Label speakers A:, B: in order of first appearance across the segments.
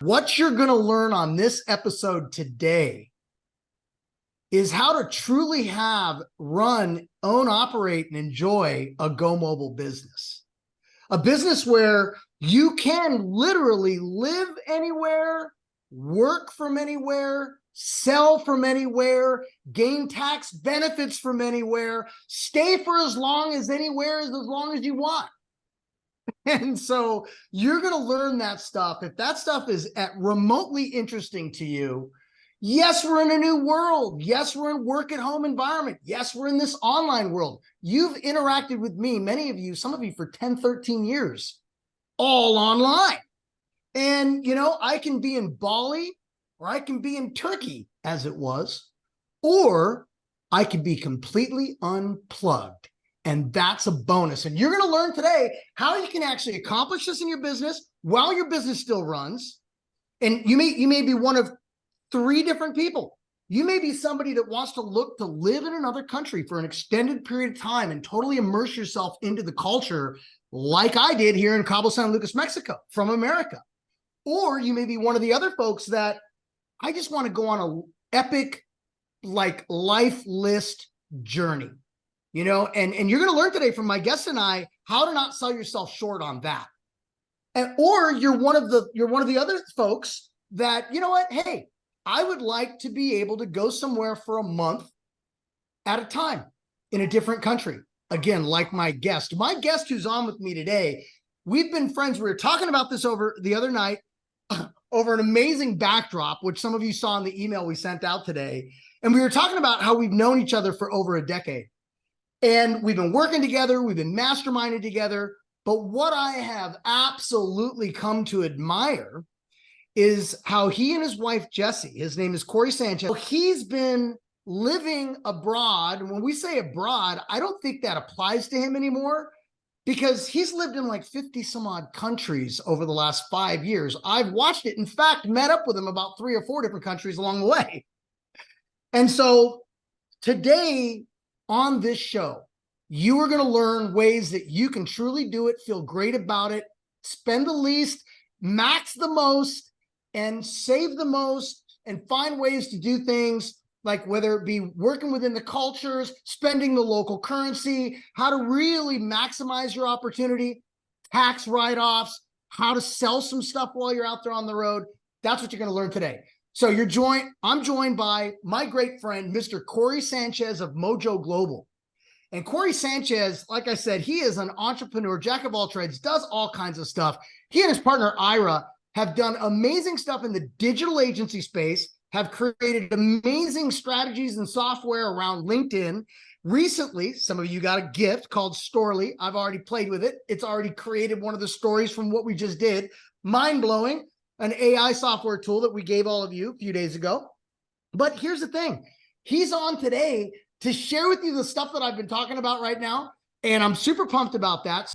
A: What you're going to learn on this episode today is how to truly run, own, operate, and enjoy a GoMobile business. A business where you can literally live anywhere, work from anywhere, sell from anywhere, gain tax benefits from anywhere, stay for as long as you want. And so you're going to learn that stuff. If that stuff is remotely interesting to you, yes, we're in a new world. Yes, we're in work at home environment. Yes, we're in this online world. You've interacted with me, many of you, some of you for 10, 13 years, all online. And, I can be in Bali or I can be in Turkey as it was, or I can be completely unplugged. And that's a bonus. And you're going to learn today how you can actually accomplish this in your business while your business still runs. And you may be one of 3 different people. You may be somebody that wants to look to live in another country for an extended period of time and totally immerse yourself into the culture like I did here in Cabo San Lucas, Mexico, from America. Or you may be one of the other folks that I just want to go on an epic, life list journey. And you're going to learn today from my guests and I how to not sell yourself short on that. Or you're one of the other folks that, hey, I would like to be able to go somewhere for a month at a time in a different country. Again, like my guest who's on with me today, we've been friends. We were talking about this over the other night over an amazing backdrop, which some of you saw in the email we sent out today. And we were talking about how we've known each other for over a decade. And we've been working together, we've been masterminding together. But what I have absolutely come to admire is how he and his wife, Jessie, his name is Cory Sanchez, he's been living abroad. And when we say abroad, I don't think that applies to him anymore because he's lived in 50 some odd countries over the last 5 years. I've watched it. In fact, met up with him about 3 or 4 different countries along the way. And so today, on this show, you are going to learn ways that you can truly do it, feel great about it, spend the least, max the most, and save the most, and find ways to do things like whether it be working within the cultures, spending the local currency, how to really maximize your opportunity, tax write-offs, how to sell some stuff while you're out there on the road. That's what you're going to learn today. So I'm joined by my great friend, Mr. Cory Sanchez of Mojo Global. And Cory Sanchez, like I said, he is an entrepreneur, jack of all trades, does all kinds of stuff. He and his partner, Ira, have done amazing stuff in the digital agency space, have created amazing strategies and software around LinkedIn. Recently, some of you got a gift called Storyly. I've already played with it. It's already created one of the stories from what we just did. Mind-blowing. An AI software tool that we gave all of you a few days ago. But here's the thing. He's on today to share with you the stuff that I've been talking about right now. And I'm super pumped about that.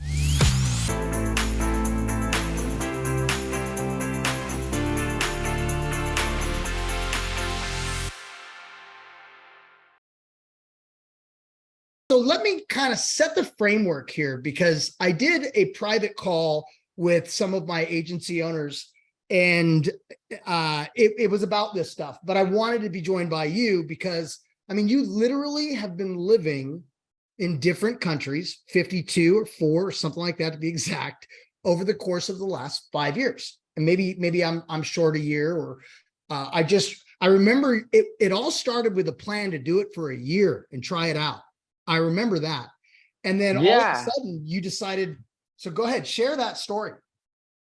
A: So let me kind of set the framework here because I did a private call with some of my agency owners. And it was about this stuff, but I wanted to be joined by you because, you literally have been living in different countries, 52 or 4 or something like that to be exact, over the course of the last 5 years. And maybe I'm short a year or I remember it all started with a plan to do it for a year and try it out. I remember that. And then all of a sudden you decided, so go ahead, share that story.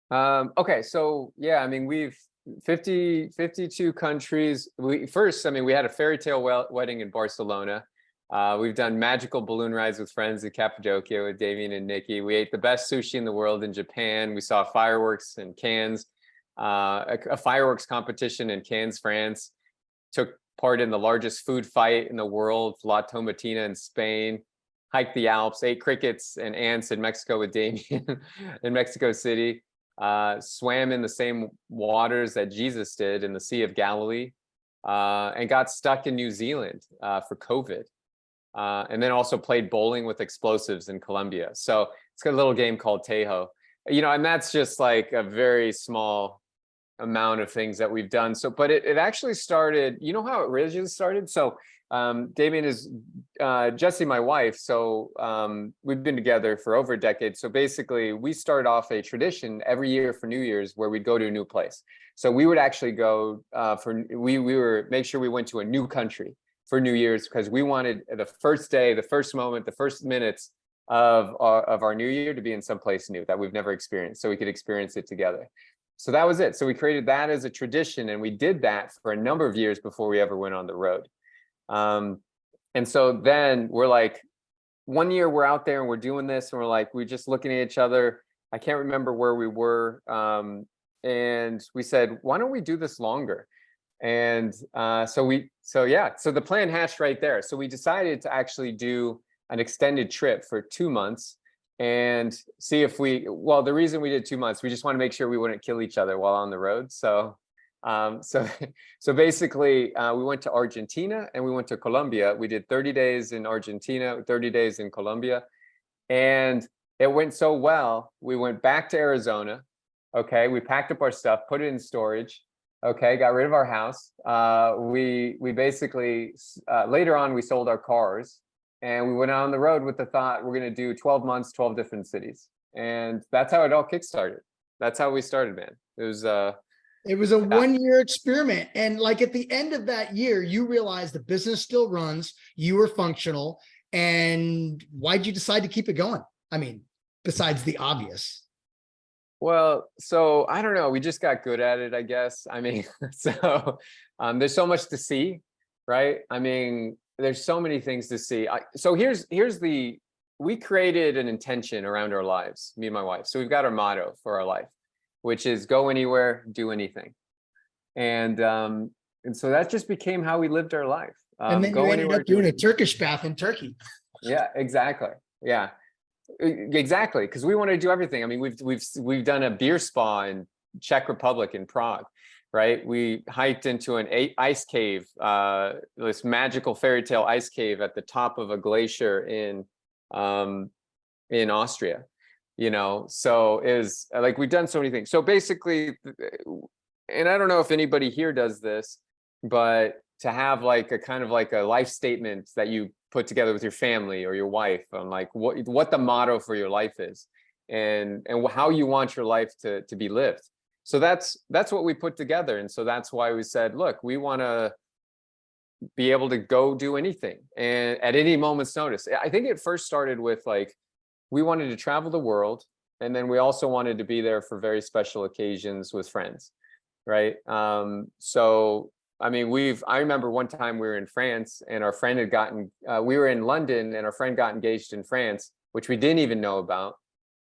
B: Okay, so yeah, we've 52 countries. We had a fairy tale wedding in Barcelona. We've done magical balloon rides with friends in Cappadocia with Damien and Nikki. We ate the best sushi in the world in Japan. We saw fireworks in Cannes, a fireworks competition in Cannes, France. Took part in the largest food fight in the world, La Tomatina in Spain. Hiked the Alps, ate crickets and ants in Mexico with Damien in Mexico City. Swam in the same waters that Jesus did in the Sea of Galilee, and got stuck in New Zealand for COVID. And then also played bowling with explosives in Colombia. So it's got a little game called Tejo, and that's just like a very small amount of things that we've done. So, but it actually started, you know how it originally started? So Damien is Jesse, my wife. So we've been together for over a decade. So basically we started off a tradition every year for New Year's where we'd go to a new place. So we would actually go we were make sure we went to a new country for New Year's, because we wanted the first day, the first moment, the first minutes of our new year to be in some place new that we've never experienced, so we could experience it together. So that was it. So we created that as a tradition, and we did that for a number of years before we ever went on the road. And so then we're like, one year we're out there and we're doing this, and we're like, we're just looking at each other. I can't remember where we were. And we said, why don't we do this longer? And so the plan hatched right there. So we decided to actually do an extended trip for 2 months and see if the reason we did 2 months, we just want to make sure we wouldn't kill each other while on the road. So basically we went to Argentina and we went to Colombia. We did 30 days in Argentina, 30 days in Colombia, and it went so well. We went back to Arizona. Okay. We packed up our stuff, put it in storage. Okay, got rid of our house. We basically later on we sold our cars, and we went out on the road with the thought we're going to do 12 months, 12 different cities, and that's how it all kickstarted. That's how we started, man. It was a
A: 1-year experiment, and like at the end of that year, you realized the business still runs. You were functional, and why'd you decide to keep it going? I mean, besides the obvious.
B: Well, so I don't know. We just got good at it, I guess. I mean, so there's so much to see, right? I mean, there's so many things to see. So we created an intention around our lives, me and my wife. So we've got our motto for our life, which is go anywhere, do anything. And so that just became how we lived our life.
A: And then you ended up doing a Turkish bath in Turkey.
B: Yeah, exactly. Yeah. Exactly, because we want to do everything. I mean, we've done a beer spa in Czech Republic in Prague, right? We hiked into an ice cave, this magical fairy tale ice cave at the top of a glacier in Austria. You know, so is like we've done so many things. So basically, and I don't know if anybody here does this, but to have like a kind of like a life statement that you put together with your family or your wife on like what the motto for your life is and how you want your life to be lived. So that's what we put together. And so that's why we said, look, we want to be able to go do anything and at any moment's notice. I think it first started with like, we wanted to travel the world. And then we also wanted to be there for very special occasions with friends. Right. So I mean, I remember one time we were in France and our friend had we were in London and our friend got engaged in France, which we didn't even know about.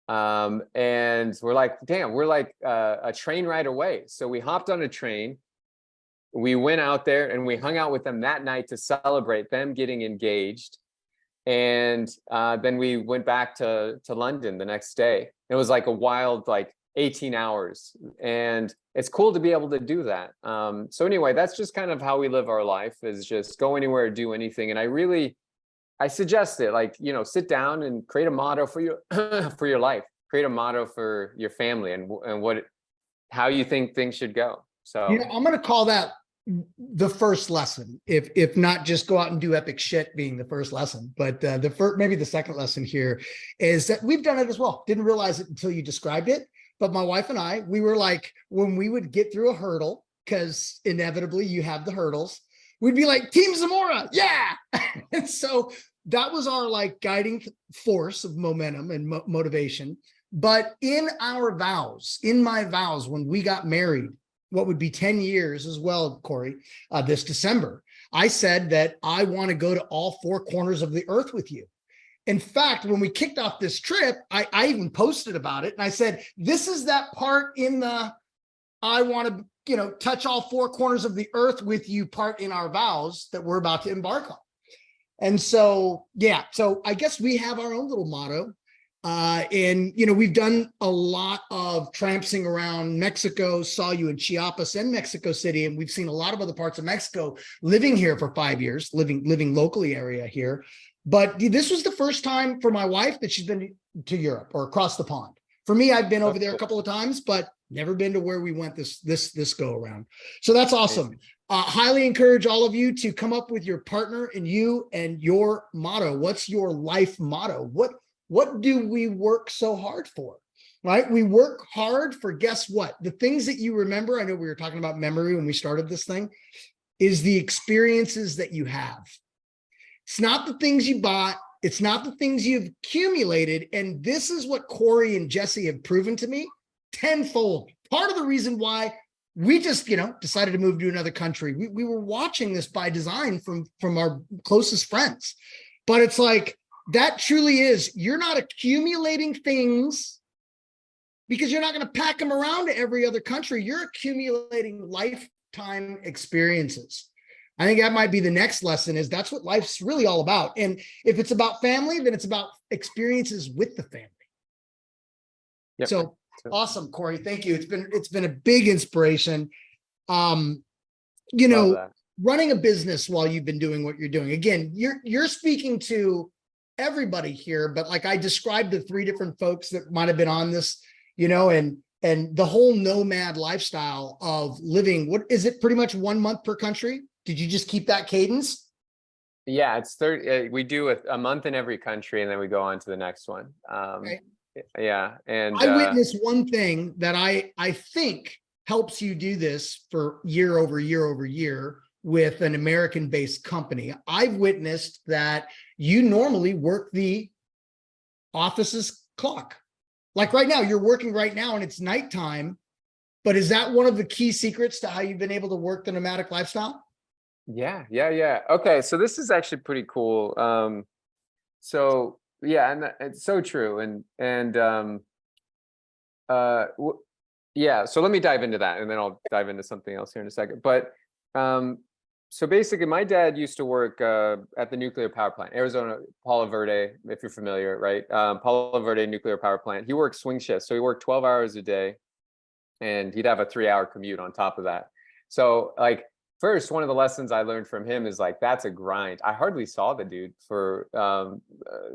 B: And we're like, damn, we're like a train ride away. So we hopped on a train, we went out there and we hung out with them that night to celebrate them getting engaged. And then we went back to London the next day. It was like a wild, like 18 hours. And it's cool to be able to do that. So anyway, that's just kind of how we live our life, is just go anywhere, do anything. And I suggest it, like, you know, sit down and create a motto for your for your life, create a motto for your family and how you think things should go. So
A: you know, I'm going to call that the first lesson, if not just go out and do epic shit being the first lesson, but maybe the second lesson here is that we've done it as well. Didn't realize it until you described it. But my wife and I, we were like, when we would get through a hurdle, because inevitably you have the hurdles, we'd be like, Team Zamora, yeah. And so that was our like guiding force of momentum and motivation. But in my vows, when we got married, what would be 10 years as well, Cory, this December, I said that I want to go to all 4 corners of the earth with you. In fact, when we kicked off this trip, I even posted about it and I said, this is that part in the, I want to, you know, touch all 4 corners of the earth with you part in our vows that we're about to embark on. And so, yeah, so I guess we have our own little motto. And, you know, we've done a lot of trampsing around Mexico, saw you in Chiapas and Mexico City, and we've seen a lot of other parts of Mexico, living here for 5 years, living locally area here. But this was the first time for my wife that she's been to Europe or across the pond. For me, I've been over there a couple of times, but Never been to where we went this go around. So that's awesome. Highly encourage all of you to come up with your partner and you and your motto. What's your life motto? What do we work so hard for? Right? We work hard for, guess what? The things that you remember, I know we were talking about memory when we started this thing, is the experiences that you have. It's not the things you bought. It's not the things you've accumulated. And this is what Cory and Jesse have proven to me tenfold. Part of the reason why we just, decided to move to another country. We were watching this by design from our closest friends. But it's like, that truly is, you're not accumulating things because you're not going to pack them around to every other country. You're accumulating lifetime experiences. I think that might be the next lesson, is that's what life's really all about. And if it's about family, then it's about experiences with the family. Yep. So awesome, Cory. Thank you. It's been a big inspiration. Running a business while you've been doing what you're doing. Again, you're speaking to everybody here, but like I described the 3 different folks that might have been on this, and the whole nomad lifestyle of living. What is it? Pretty much 1 month per country. Did you just keep that cadence?
B: Yeah, it's 30. We do a month in every country, and then we go on to the next one.
A: Okay.
B: Yeah, and
A: I witnessed one thing that I think helps you do this for year over year over year with an American-based company. I've witnessed that you normally work the office's clock. Like right now, you're working right now and it's nighttime, but is that one of the key secrets to how you've been able to work the nomadic lifestyle?
B: Yeah. Okay, so this is actually pretty cool. So yeah, and it's so true. Yeah, so let me dive into that, and then I'll dive into something else here in a second. But so basically, my dad used to work at the nuclear power plant, Arizona, Palo Verde, if you're familiar, right? Palo Verde nuclear power plant. He worked swing shifts, so he worked 12 hours a day, and he'd have a 3-hour commute on top of that. So like, first, one of the lessons I learned from him is like, that's a grind. I hardly saw the dude for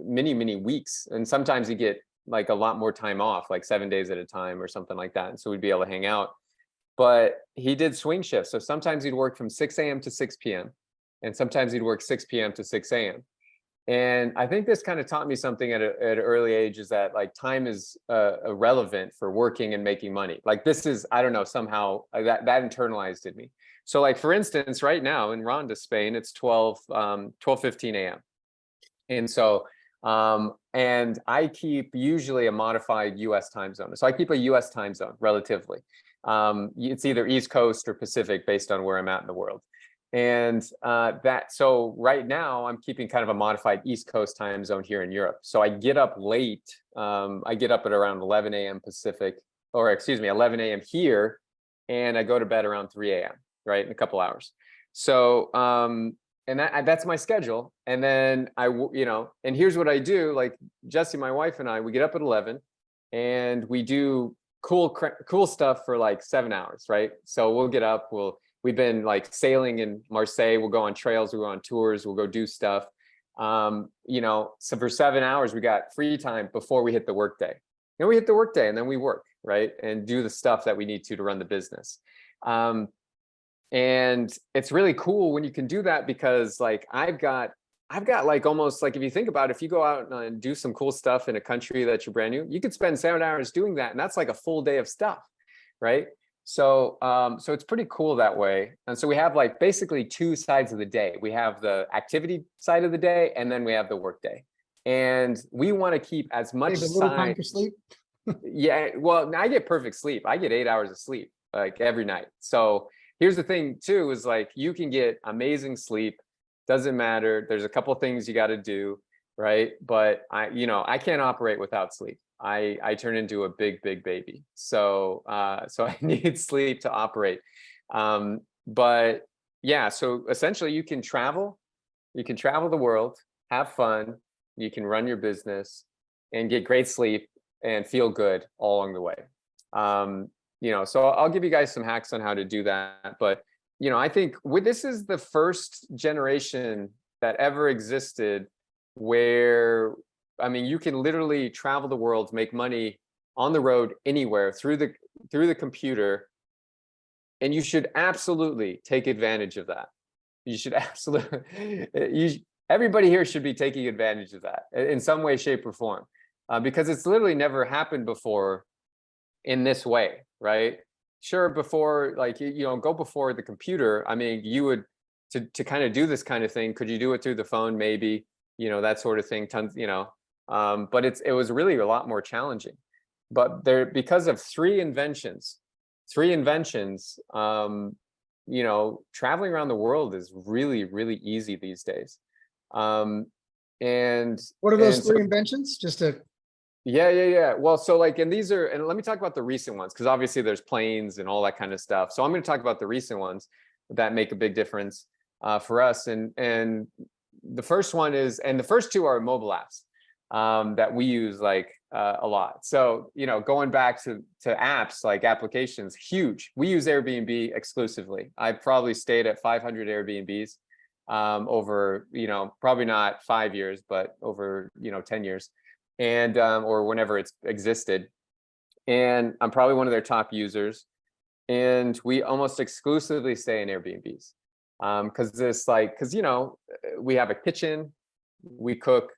B: many weeks. And sometimes he'd get like a lot more time off, like 7 days at a time or something like that. And so we'd be able to hang out. But he did swing shifts. So sometimes he'd work from 6 a.m. to 6 p.m. And sometimes he'd work 6 p.m. to 6 a.m. And I think this kind of taught me something at an early age, is that like time is irrelevant for working and making money. Like this is, I don't know, somehow that internalized in me. So like, for instance, right now in Ronda, Spain, it's 12:15 a.m. And so, and I keep usually a modified US time zone. So I keep a US time zone relatively. It's either East Coast or Pacific based on where I'm at in the world. And so right now I'm keeping kind of a modified East Coast time zone here in Europe. So I get up late. I get up at around 11 a.m. Pacific, or excuse me, 11 a.m. here. And I go to bed around 3 a.m. right, in a couple hours. So, and that's my schedule. And then and here's what I do. Like Jesse, my wife, and I, we get up at 11 and we do cool stuff for like 7 hours, right? So we'll get up, we've been like sailing in Marseille, we'll go on trails, we'll go on tours, we'll go do stuff. So for 7 hours, we got free time before we hit the workday. Then we hit the workday and then we work, right? And do the stuff that we need to run the business. And it's really cool when you can do that, because like I've got like almost like, if you think about it, if you go out and do some cool stuff in a country that you're brand new, you could spend 7 hours doing that. And that's like a full day of stuff, right? So, so it's pretty cool that way. And so we have like basically 2 sides of the day. We have the activity side of the day, and then we have the work day. And we want to keep as much
A: time for sleep.
B: Yeah, well, I get perfect sleep. I get 8 hours of sleep like every night. So here's the thing too, is like you can get amazing sleep. Doesn't matter. There's a couple things you got to do, right? But I can't operate without sleep. I turn into a big baby. So so I need sleep to operate. But yeah, so essentially you can travel the world, have fun, you can run your business and get great sleep and feel good all along the way. So I'll give you guys some hacks on how to do that. But I think this is the first generation that ever existed where, I mean, you can literally travel the world, make money on the road anywhere through through the computer, and you should absolutely take advantage of that. You should absolutely, everybody here should be taking advantage of that in some way, shape, or form, because it's literally never happened before in this way, right? Sure, before, like, go before the computer. I mean, you would, to kind of do this kind of thing, could you do it through the phone? Maybe, that sort of thing. Tons, but it was really a lot more challenging. But because of three inventions, traveling around the world is really, really easy these days. And
A: what are those three inventions? Just to
B: yeah. Well, so like, and let me talk about the recent ones, because obviously there's planes and all that kind of stuff. So I'm going to talk about the recent ones that make a big difference for us. And the first one is, and the first two are mobile apps that we use like a lot. So, going back to apps, like applications, huge. We use Airbnb exclusively. I've probably stayed at 500 Airbnbs over, probably not 5 years, but over, 10 years. And or whenever it's existed, and I'm probably one of their top users, and we almost exclusively stay in Airbnbs because we have a kitchen, we cook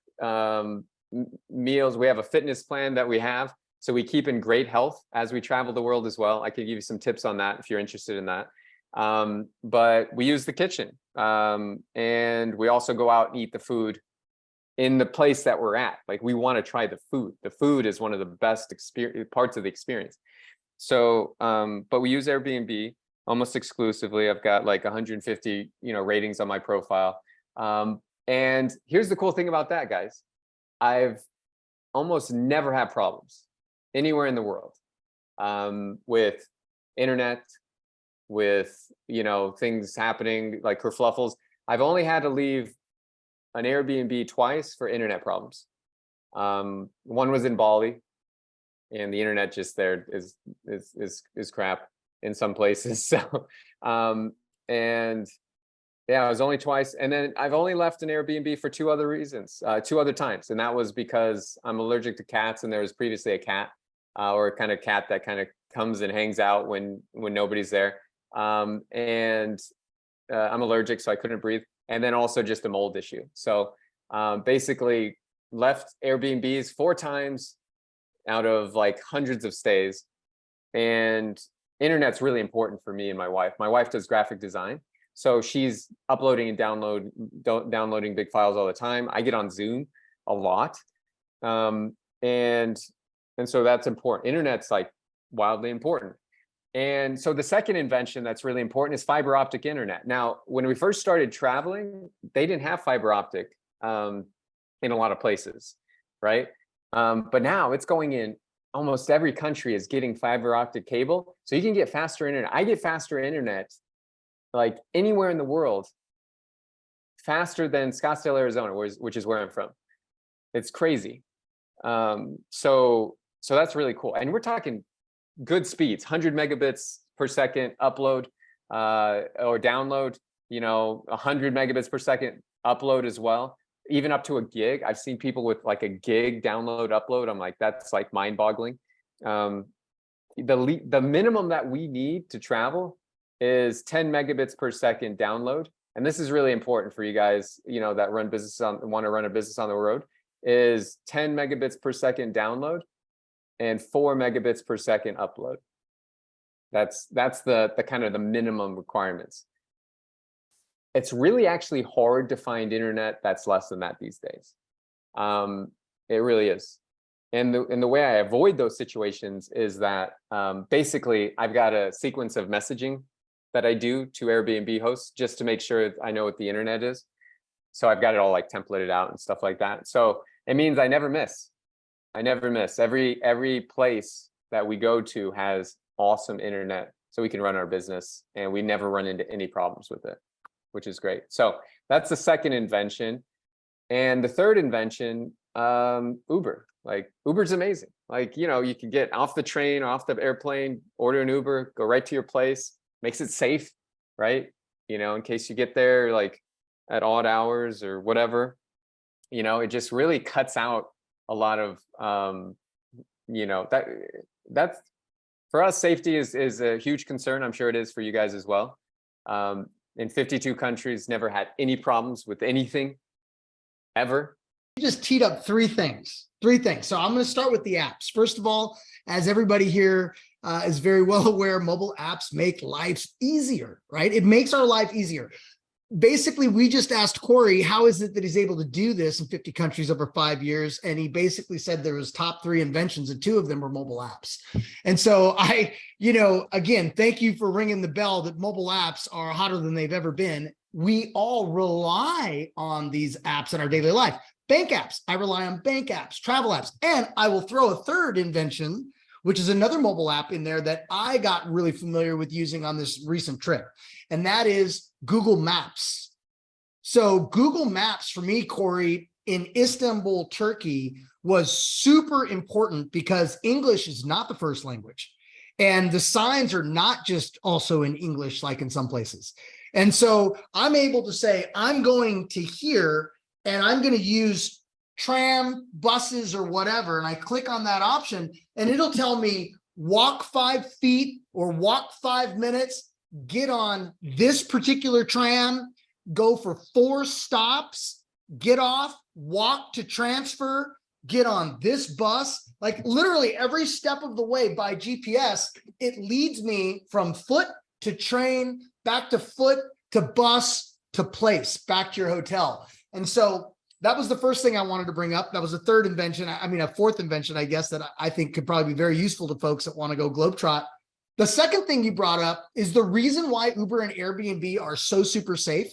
B: meals, we have a fitness plan that we have, so we keep in great health as we travel the world as well. I can give you some tips on that if you're interested in that. But we use the kitchen, and we also go out and eat the food in the place that we're at. Like, we want to try the food. The food is one of the best parts of the experience. So, but we use Airbnb almost exclusively. I've got like 150, ratings on my profile. And here's the cool thing about that, guys. I've almost never had problems anywhere in the world with internet, with, things happening like kerfluffles. I've only had to leave an Airbnb twice for internet problems. One was in Bali, and the internet just there is crap in some places. So, and yeah, it was only twice. And then I've only left an Airbnb for two other times, and that was because I'm allergic to cats, and there was previously a cat, or a kind of cat that kind of comes and hangs out when nobody's there. And I'm allergic, so I couldn't breathe. And then also just a mold issue. So basically left Airbnbs 4 times out of like hundreds of stays. And internet's really important for me and my wife. My wife does graphic design, so she's uploading and downloading big files all the time. I get on Zoom a lot. And so that's important. Internet's like wildly important. And so the second invention that's really important is fiber optic internet. Now, when we first started traveling, they didn't have fiber optic in a lot of places, right? But now it's going in. Almost every country is getting fiber optic cable, so you can get faster internet. I get faster internet like anywhere in the world, faster than Scottsdale, Arizona, which is where I'm from. It's crazy. So that's really cool. And we're talking good speeds, 100 megabits per second upload or download, 100 megabits per second upload as well, even up to a gig. I've seen people with like a gig download upload. I'm like, that's like mind boggling. The minimum that we need to travel is 10 megabits per second download. And this is really important for you guys, that want to run a business on the road, is 10 megabits per second download and 4 megabits per second upload. That's the kind of the minimum requirements. It's really actually hard to find internet that's less than that these days. It really is. And the way I avoid those situations is that basically I've got a sequence of messaging that I do to Airbnb hosts just to make sure I know what the internet is. So I've got it all like templated out and stuff like that. So it means I never miss. Every place that we go to has awesome internet, so we can run our business, and we never run into any problems with it, which is great. So that's the second invention. And the third invention, Uber. Like, Uber's amazing. Like, you can get off the train, off the airplane, order an Uber, go right to your place. Makes it safe, right? In case you get there like at odd hours or whatever, it just really cuts out a lot of, that's For us, safety is a huge concern. I'm sure it is for you guys as well. In 52 countries, never had any problems with anything ever.
A: You just teed up three things. So I'm going to start with the apps. First of all, as everybody here is very well aware, mobile apps make life easier, right? It makes our life easier. Basically, we just asked Cory, how is it that he's able to do this in 50 countries over 5 years? And he basically said there was top 3 inventions and 2 of them were mobile apps. And so again, thank you for ringing the bell that mobile apps are hotter than they've ever been. We all rely on these apps in our daily life. Bank apps, I rely on bank apps, travel apps, and I will throw a third invention, which is another mobile app in there that I got really familiar with using on this recent trip. And that is Google Maps. So Google Maps for me, Cory, in Istanbul, Turkey, was super important because English is not the first language. And the signs are not just also in English, like in some places. And so I'm able to say, I'm going to here and I'm going to use tram, buses, or whatever. And I click on that option and it'll tell me walk 5 feet or walk 5 minutes, get on this particular tram, go for 4 stops, get off, walk to transfer, get on this bus. Like literally every step of the way by GPS, it leads me from foot to train, back to foot to bus to place, back to your hotel. And so that was the first thing I wanted to bring up. That was a third invention. I mean, a fourth invention, I guess, that I think could probably be very useful to folks that want to go globetrot. The second thing you brought up is the reason why Uber and Airbnb are so super safe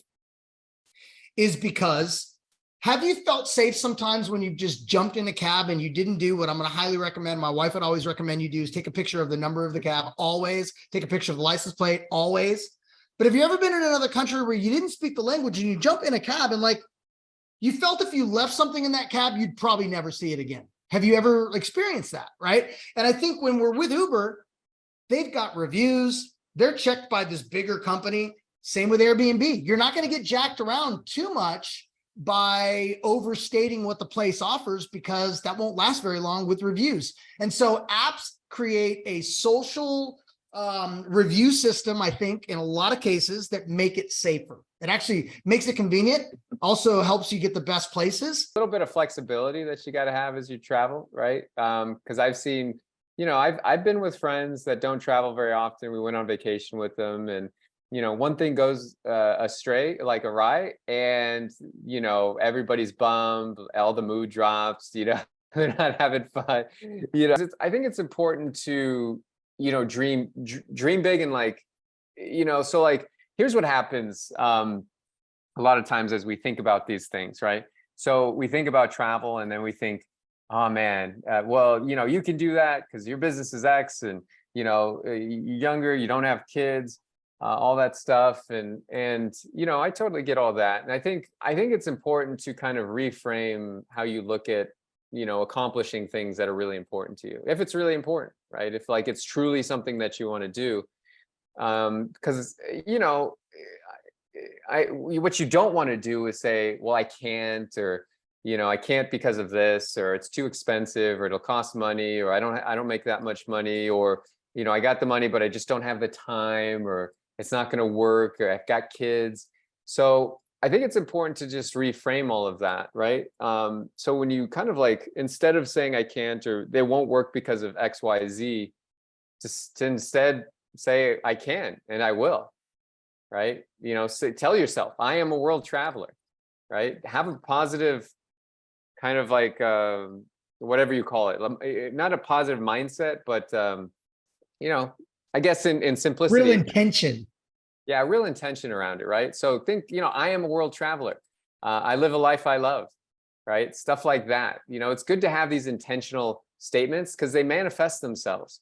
A: is because, have you felt safe sometimes when you've just jumped in a cab and you didn't do what I'm going to highly recommend, my wife would always recommend you do, is take a picture of the number of the cab, always, take a picture of the license plate, always. But have you ever been in another country where you didn't speak the language and you jump in a cab and like, you felt if you left something in that cab, you'd probably never see it again? Have you ever experienced that, right? And I think when we're with Uber, they've got reviews, they're checked by this bigger company. Same with Airbnb. You're not going to get jacked around too much by overstating what the place offers because that won't last very long with reviews. And so apps create a social review system, I think, in a lot of cases that make it safer. It actually makes it convenient, also helps you get the best places.
B: A little bit of flexibility that you got to have as you travel, right? Because I've seen, I've been with friends that don't travel very often. We went on vacation with them and, one thing goes astray, like awry, and, everybody's bummed, all the mood drops, they're not having fun. I think it's important to, dream big and like, so like, here's what happens a lot of times as we think about these things, right? So we think about travel and then we think, oh man, well, you can do that because your business is X and, you're younger, you don't have kids, all that stuff. And I totally get all that. And I think it's important to kind of reframe how you look at, accomplishing things that are really important to you. If it's really important, right? If like, it's truly something that you want to do. Because, what you don't want to do is say, well, I can't, or, I can't because of this, or it's too expensive, or it'll cost money, or I don't make that much money, or, I got the money, but I just don't have the time, or it's not going to work, or I've got kids. So I think it's important to just reframe all of that, right? So when you kind of like, instead of saying I can't, or they won't work because of X, Y, Z, just to instead say I can and I will, right? Tell yourself I am a world traveler, right? Have a positive kind of like whatever you call it, not a positive mindset, but I guess in simplicity,
A: Real intention.
B: Yeah, real intention around it, right? So think, I am a world traveler. I live a life I love, right? Stuff like that. It's good to have these intentional statements because they manifest themselves.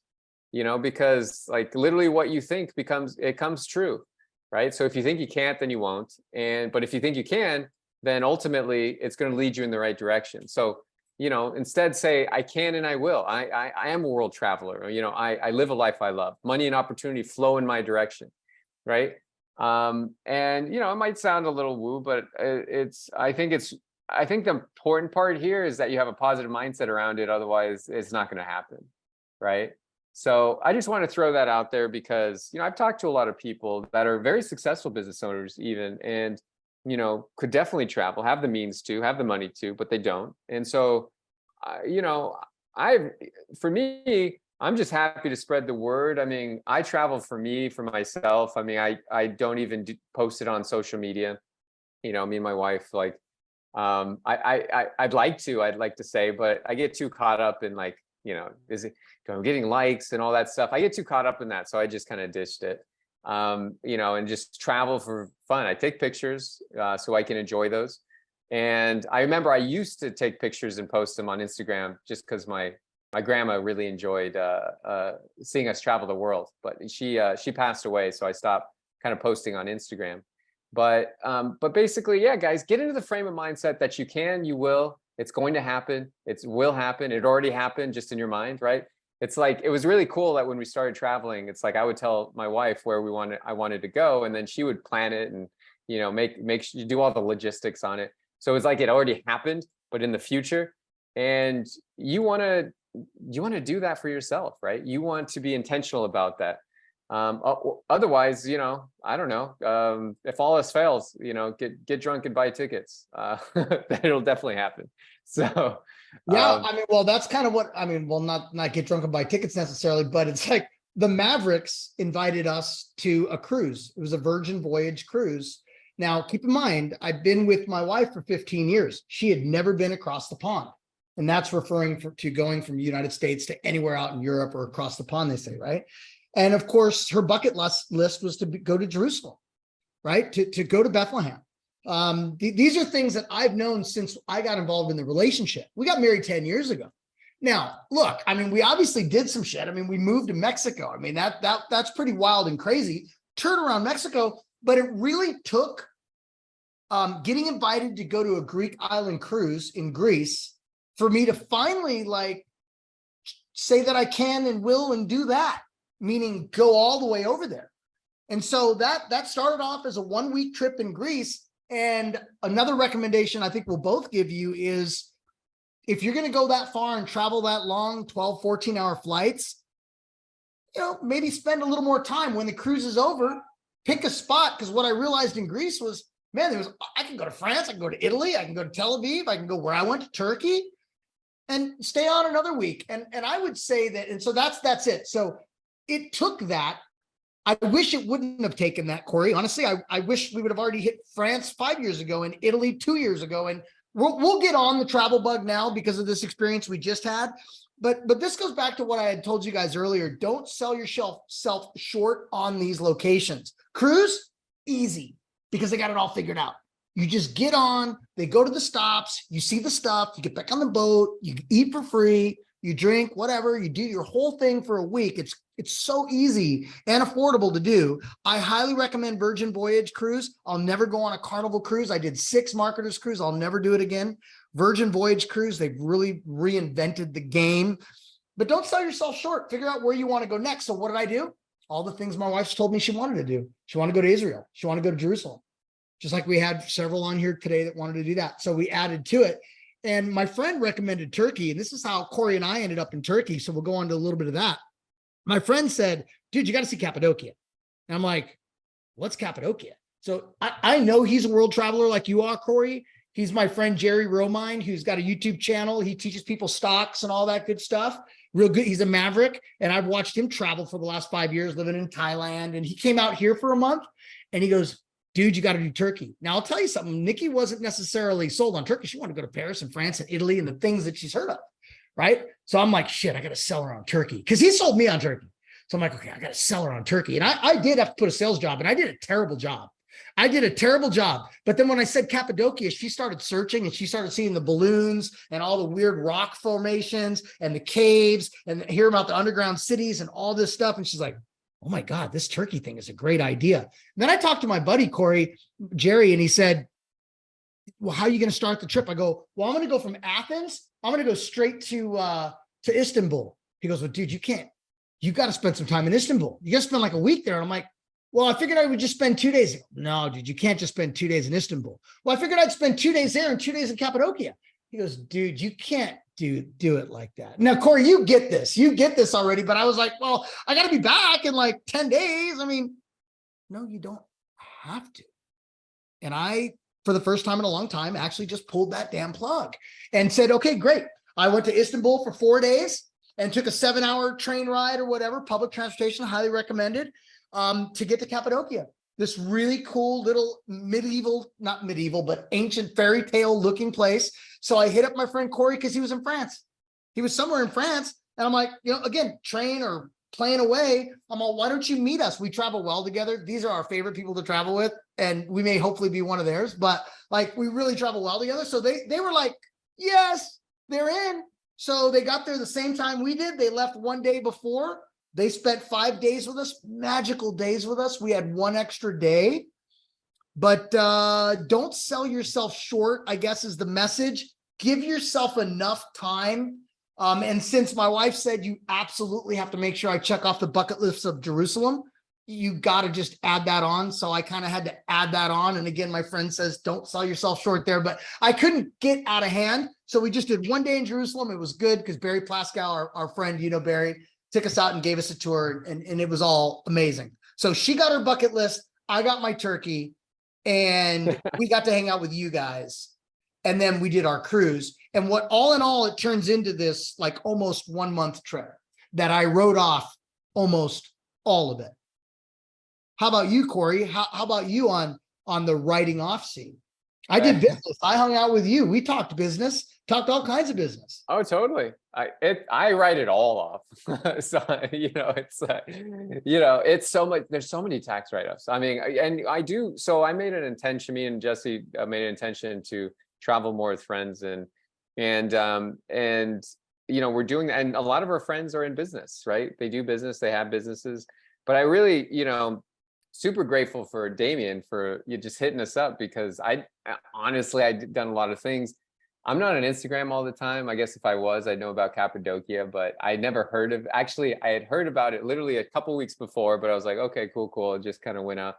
B: Because like literally what you think comes true, right? So if you think you can't, then you won't. But if you think you can, then ultimately it's going to lead you in the right direction. So, instead say, I can and I will. I am a world traveler. I live a life I love. Money and opportunity flow in my direction, right? And, it might sound a little woo, but I think the important part here is that you have a positive mindset around it. Otherwise, it's not going to happen, right? So I just want to throw that out there because, I've talked to a lot of people that are very successful business owners even, and, could definitely travel, have the means to, have the money to, but they don't. And so, for me, I'm just happy to spread the word. I mean, I travel for me, for myself. I mean, I don't even post it on social media. Me and my wife, like, I'd like to say, but I get too caught up in like, is it getting likes and all that stuff. I get too caught up in that. So I just kind of ditched it, and just travel for fun. I take pictures so I can enjoy those. And I remember I used to take pictures and post them on Instagram just because my grandma really enjoyed seeing us travel the world, but she passed away. So I stopped kind of posting on Instagram. But basically, yeah, guys, get into the frame of mindset that you can, you will, it's going to happen. It will happen. It already happened just in your mind, right? It's like, it was really cool that when we started traveling, it's like, I would tell my wife where I wanted to go. And then she would plan it and, make sure you do all the logistics on it. So it's like, it already happened, but in the future. And you want to do that for yourself, right? You want to be intentional about that. Otherwise, I don't know, if all else fails, get drunk and buy tickets. That'll definitely happen. So
A: yeah, I mean, well, that's kind of what I mean. Well, not get drunk and buy tickets necessarily, but it's like the Mavericks invited us to a cruise. It was a Virgin Voyage cruise. Now, keep in mind, I've been with my wife for 15 years. She had never been across the pond. And that's referring to going from the United States to anywhere out in Europe or across the pond, they say, right? And of course, her bucket list was to go to Jerusalem, right? To go to Bethlehem. These are things that I've known since I got involved in the relationship. We got married 10 years ago. Now, look, I mean, we obviously did some shit. I mean, we moved to Mexico. I mean, that's pretty wild and crazy. Turn around Mexico, but it really took getting invited to go to a Greek island cruise in Greece for me to finally like say that I can and will and do that, meaning go all the way over there. And so that started off as a 1-week trip in Greece. And another recommendation I think we'll both give you is if you're going to go that far and travel that long, 12, 14-hour flights, maybe spend a little more time when the cruise is over, pick a spot. Because what I realized in Greece was, man, I can go to France, I can go to Italy, I can go to Tel Aviv, I can go where I went to Turkey and stay on another week. And I would say that, and so that's it. So it took that. I wish it wouldn't have taken that, Cory. Honestly, I wish we would have already hit France 5 years ago and Italy 2 years ago. And we'll get on the travel bug now because of this experience we just had. But this goes back to what I had told you guys earlier. Don't sell yourself short on these locations. Cruise, easy, because they got it all figured out. You just get on, they go to the stops, you see the stuff, you get back on the boat, you eat for free, you drink, whatever, you do your whole thing for a week. It's so easy and affordable to do. I highly recommend Virgin Voyage cruise. I'll never go on a Carnival cruise. I did 6 Marketers cruise. I'll never do it again. Virgin Voyage cruise, they've really reinvented the game. But don't sell yourself short. Figure out where you want to go next. So what did I do? All the things my wife's told me she wanted to do. She wanted to go to Israel. She wanted to go to Jerusalem. Just like we had several on here today that wanted to do that. So we added to it. And my friend recommended Turkey. And this is how Cory and I ended up in Turkey. So we'll go on to a little bit of that. My friend said, dude, you got to see Cappadocia. And I'm like, what's Cappadocia? So I know he's a world traveler like you are, Cory. He's my friend, Jerry Romine, who's got a YouTube channel. He teaches people stocks and all that good stuff. Real good. He's a maverick. And I've watched him travel for the last 5 years, living in Thailand. And he came out here for a month and he goes, dude, you got to do Turkey. Now, I'll tell you something. Nikki wasn't necessarily sold on Turkey. She wanted to go to Paris and France and Italy and the things that she's heard of, right? So I'm like, shit, I got to sell her on Turkey because he sold me on Turkey. So I'm like, okay, I got to sell her on Turkey. And I did have to put a sales job and I did a terrible job. But then when I said Cappadocia, she started searching and she started seeing the balloons and all the weird rock formations and the caves and hear about the underground cities and all this stuff. And she's like, oh my God, this Turkey thing is a great idea. And then I talked to my buddy, Cory, Jerry, and he said, well, how are you going to start the trip? I go, well, I'm going to go from Athens. I'm going to go straight to Istanbul. He goes, well, dude, you can't. You got to spend some time in Istanbul. You got to spend like a week there. And I'm like, well, I figured I would just spend 2 days. No, dude, you can't just spend 2 days in Istanbul. Well, I figured I'd spend 2 days there and 2 days in Cappadocia. He goes, dude, you can't do it like that. Now, Cory, you get this already, but I was like, well, I got to be back in like 10 days. I mean, no, you don't have to. And I, for the first time in a long time, actually just pulled that damn plug and said, okay, great. I went to Istanbul for 4 days and took a 7-hour train ride or whatever, public transportation, highly recommended, to get to Cappadocia. This really cool little not medieval, but ancient fairy tale looking place. So I hit up my friend Cory because he was in France. He was somewhere in France. And I'm like, again, train or plane away. I'm all, why don't you meet us? We travel well together. These are our favorite people to travel with. And we may hopefully be one of theirs, but like we really travel well together. So they were like, yes, they're in. So they got there the same time we did. They left 1 day before. They spent 5 days with us, magical days with us. We had 1 extra day, but don't sell yourself short, I guess is the message. Give yourself enough time. And since my wife said you absolutely have to make sure I check off the bucket list of Jerusalem, you got to just add that on. So I kind of had to add that on. And again, my friend says, don't sell yourself short there, but I couldn't get out of hand. So we just did 1 day in Jerusalem. It was good because Barry Plaskow, our friend, Barry, took us out and gave us a tour, and it was all amazing. So she got her bucket list. I got my turkey, and we got to hang out with you guys. And then we did our cruise. And what all in all, it turns into this like almost 1 month trip that I wrote off almost all of it. How about you, Cory? How about you on the writing off scene? I did business. I hung out with you. We talked business, talked all kinds of business.
B: Oh, totally. I write it all off. So, it's, it's so much, there's so many tax write-offs. I mean, and I do, so I made an intention, me and Jesse made an intention to travel more with friends and we're doing that. And a lot of our friends are in business, right? They do business, they have businesses, but I really, super grateful for Damien for you just hitting us up, because honestly, I'd done a lot of things. I'm not on Instagram all the time. I guess if I was, I'd know about Cappadocia, but I never heard of, actually, I had heard about it literally a couple weeks before, but I was like, okay, cool. It just kind of went out.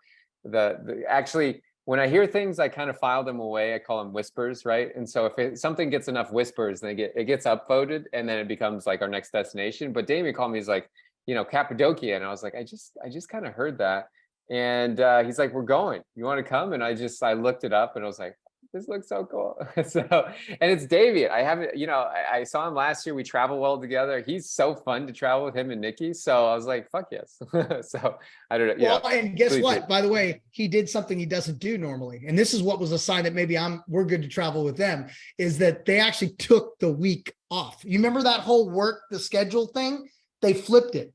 B: Actually, when I hear things, I kind of file them away. I call them whispers, right? And so if something gets enough whispers, then it gets upvoted, and then it becomes like our next destination. But Damien called me, he's like, Cappadocia. And I was like, I just kind of heard that. And he's like, we're going, you want to come? And I looked it up and I was like, this looks so cool. And it's David. I haven't, I saw him last year. We travel well together. He's so fun to travel with him and Nikki. So I was like, fuck yes. So I don't know.
A: Well, and guess what? By the way, he did something he doesn't do normally. And this is what was a sign that maybe we're good to travel with them, is that they actually took the week off. You remember that whole the schedule thing? They flipped it.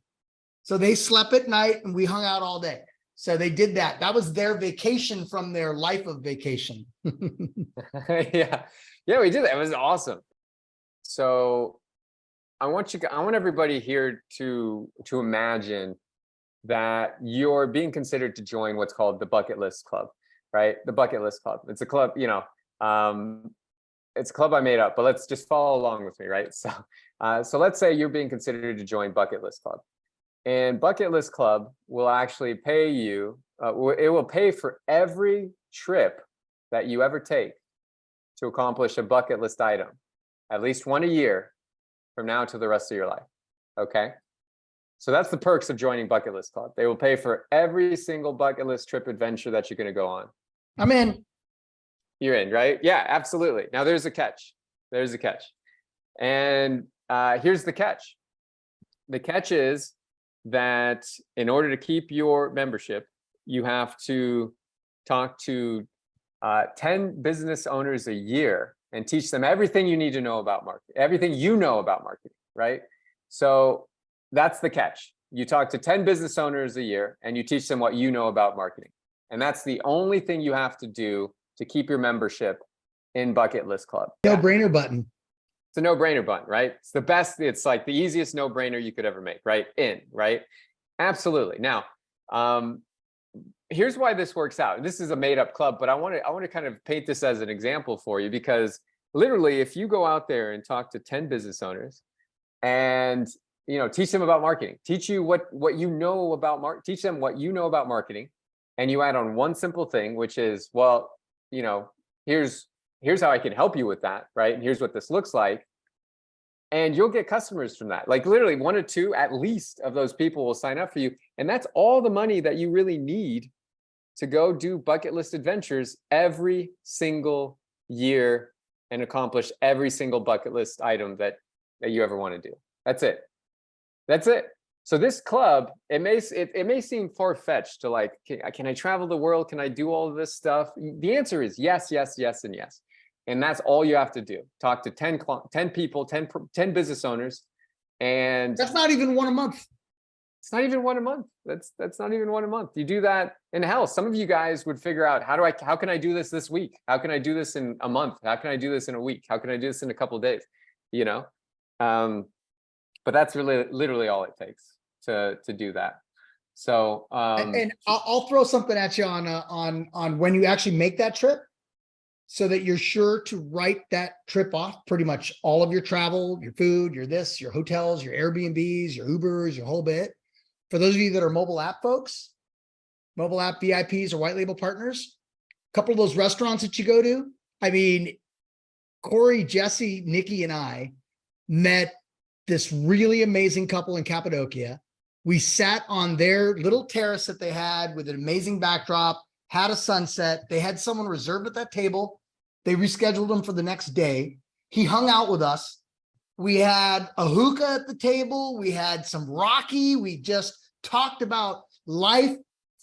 A: So they slept at night and we hung out all day. So they did that. That was their vacation from their life of vacation.
B: Yeah, we did that. It was awesome. So I want everybody here to imagine that you're being considered to join what's called the Bucket List Club, right? The Bucket List Club. It's a club, it's a club I made up, but let's just follow along with me, right? So let's say you're being considered to join Bucket List Club. And Bucket List Club will actually pay you, it will pay for every trip that you ever take to accomplish a bucket list item, at least one a year from now to the rest of your life, okay? So that's the perks of joining Bucket List Club. They will pay for every single bucket list trip adventure that you're gonna go on.
A: I'm in.
B: You're in, right? Yeah, absolutely. Now there's a catch. There's a catch. And here's the catch. The catch is that in order to keep your membership, you have to talk to 10 business owners a year and teach them everything you need to know about marketing, everything you know about marketing, right? So that's the catch. You talk to 10 business owners a year and you teach them what you know about marketing. And that's the only thing you have to do to keep your membership in Bucket List Club.
A: No-brainer button.
B: It's a no-brainer button, right? It's the best. It's like the easiest no-brainer you could ever make, right? Right? Absolutely. Now, here's why this works out. This is a made-up club, but I want to kind of paint this as an example for you, because literally, if you go out there and talk to 10 business owners and teach them about marketing, teach them what you know about marketing, and you add on one simple thing, which is, well, here's how I can help you with that, right? And here's what this looks like. and you'll get customers from that. Like literally 1 or 2 at least of those people will sign up for you. And that's all the money that you really need to go do bucket list adventures every single year and accomplish every single bucket list item that you ever want to do. That's it. That's it. So this club, it may seem far-fetched to like, can I travel the world? Can I do all of this stuff? The answer is yes, yes, yes, and yes. And that's all you have to do. Talk to 10 people, 10 business owners. And
A: That's not even one a month.
B: it's not even one a month. That's not even one a month. You do that in hell. Some of you guys would figure out, how can I do this week? How can I do this in a month? How can I do this in a week? How can I do this in a couple of days? You know? But that's really literally all it takes to do that. So
A: And I'll throw something at you on when you actually make that trip, so that you're sure to write that trip off, pretty much all of your travel, your food, your this, your hotels, your Airbnbs, your Ubers, your whole bit. For those of you that are mobile app folks, mobile app VIPs or white label partners, a couple of those restaurants that you go to, I mean, Cory, Jesse, Nikki, and I met this really amazing couple in Cappadocia. We sat on their little terrace that they had with an amazing backdrop, had a sunset. They had someone reserved at that table. They rescheduled him for the next day. He hung out with us. We had a hookah at the table. We had some Rocky. We just talked about life,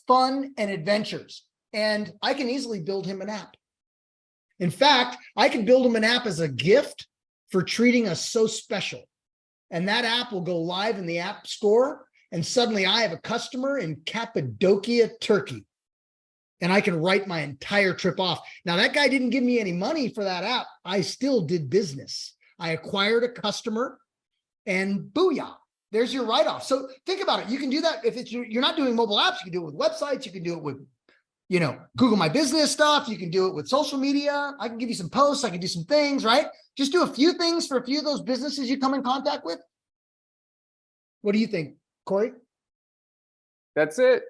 A: fun, and adventures. And I can easily build him an app. In fact, I can build him an app as a gift for treating us so special. And that app will go live in the App Store. And suddenly I have a customer in Cappadocia, Turkey. And I can write my entire trip off. Now, that guy didn't give me any money for that app. I still did business. I acquired a customer, and booyah, there's your write-off. So think about it. You can do that if you're not doing mobile apps. You can do it with websites. You can do it with, Google My Business stuff. You can do it with social media. I can give you some posts. I can do some things, right? Just do a few things for a few of those businesses you come in contact with. What do you think, Cory?
B: that's it.